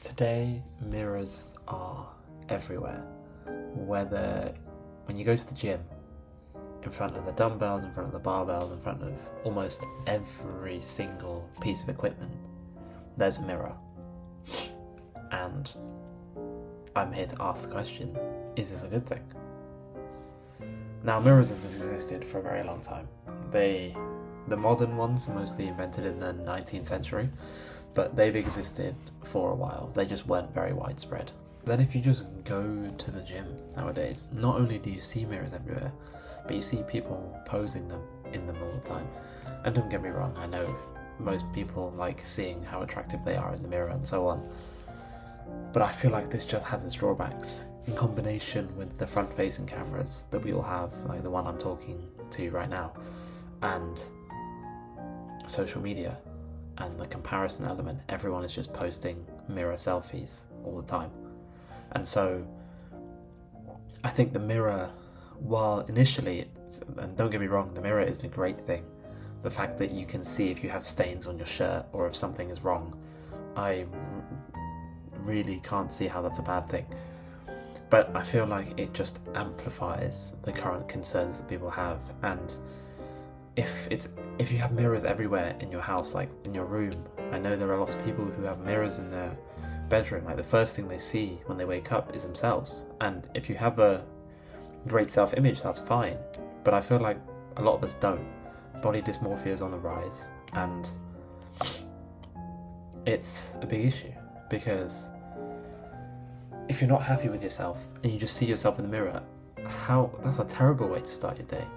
Today, mirrors are everywhere. Whether when you go to the gym, in front of the dumbbells, in front of the barbells, in front of almost every single piece of equipment, there's a mirror. And I'm here to ask the question, is this a good thing? Now, mirrors have existed for a very long time. The modern ones mostly invented in the 19th century, but they've existed for a while. They just weren't very widespread. Then if you just go to the gym nowadays, not only do you see mirrors everywhere, but you see people posing them in them all the time. And don't get me wrong, I know most people like seeing how attractive they are in the mirror and so on. But I feel like this just has its drawbacks in combination with the front-facing cameras that we all have, like the one I'm talking to right now, and social media and the comparison element. Everyone is just posting mirror selfies all the time. And so I think the mirror, while initially, and don't get me wrong, the mirror is a great thing. The fact that you can see if you have stains on your shirt or if something is wrong, I really can't see how that's a bad thing. But I feel like it just amplifies the current concerns that people have. And if you have mirrors everywhere in your house, like in your room, I know there are lots of people who have mirrors in their bedroom. Like the first thing they see when they wake up is themselves. And if you have a great self-image, that's fine. But I feel like a lot of us don't. Body dysmorphia is on the rise, and it's a big issue because if you're not happy with yourself and you just see yourself in the mirror, that's a terrible way to start your day.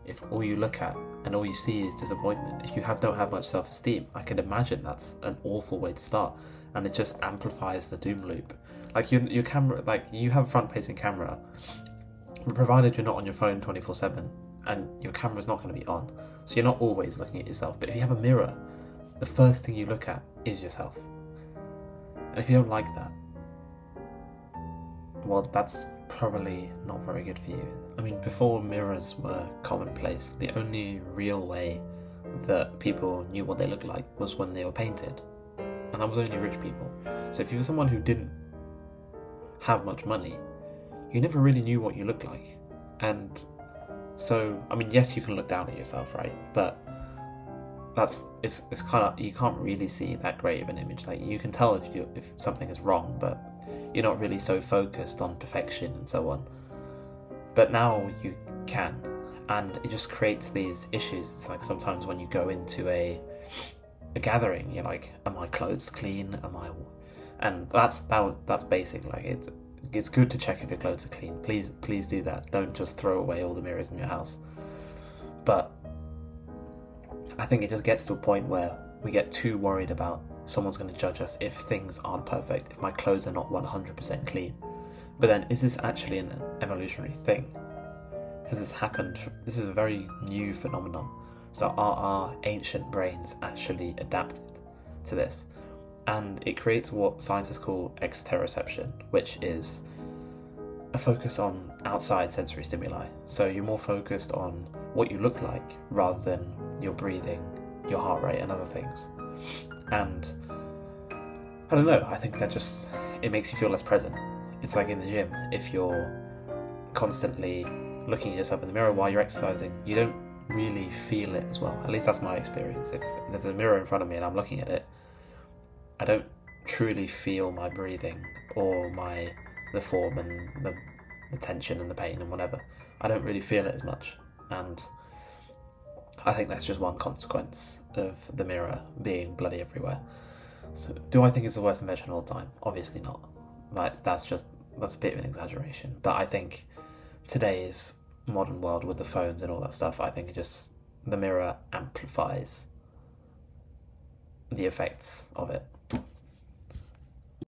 If all you look at and all you see is disappointment, if you don't have much self-esteem, I can imagine that's an awful way to start, and it just amplifies the doom loop. Like your camera, like you have a front-facing camera, but provided you're not on your phone 24/7, and your camera's not going to be on, so you're not always looking at yourself. But if you have a mirror, the first thing you look at is yourself. And if you don't like that, well, that's probably not very good for you. I mean, before mirrors were commonplace, the only real way that people knew what they looked like was when they were painted. And that was only rich people. So if you were someone who didn't have much money, you never really knew what you looked like. And so, I mean, yes, you can look down at yourself, right? But it's kind of, you can't really see that great of an image. Like, you can tell if something is wrong, but you're not really so focused on perfection and so on. But now you can, and it just creates these issues. It's like sometimes when you go into a gathering, you're like, am my clothes clean? And that's basic. Like, it's good to check if your clothes are clean. Please do that. Don't just throw away all the mirrors in your house. But I think it just gets to a point where we get too worried about someone's going to judge us if things aren't perfect, if my clothes are not 100% clean. But then, is this actually an evolutionary thing? Has this happened? This is a very new phenomenon. So are our ancient brains actually adapted to this? And it creates what scientists call exteroception, which is a focus on outside sensory stimuli. So you're more focused on what you look like rather than your breathing, your heart rate, and other things. And I don't know, I think that it makes you feel less present. It's like in the gym, if you're constantly looking at yourself in the mirror while you're exercising, you don't really feel it as well. At least that's my experience. If there's a mirror in front of me and I'm looking at it, I don't truly feel my breathing or the form and the tension and the pain and whatever. I don't really feel it as much. And I think that's just one consequence of the mirror being bloody everywhere. So do I think it's the worst invention of all time? Obviously not. That's a bit of an exaggeration. But I think today's modern world with the phones and all that stuff, I think the mirror amplifies the effects of it.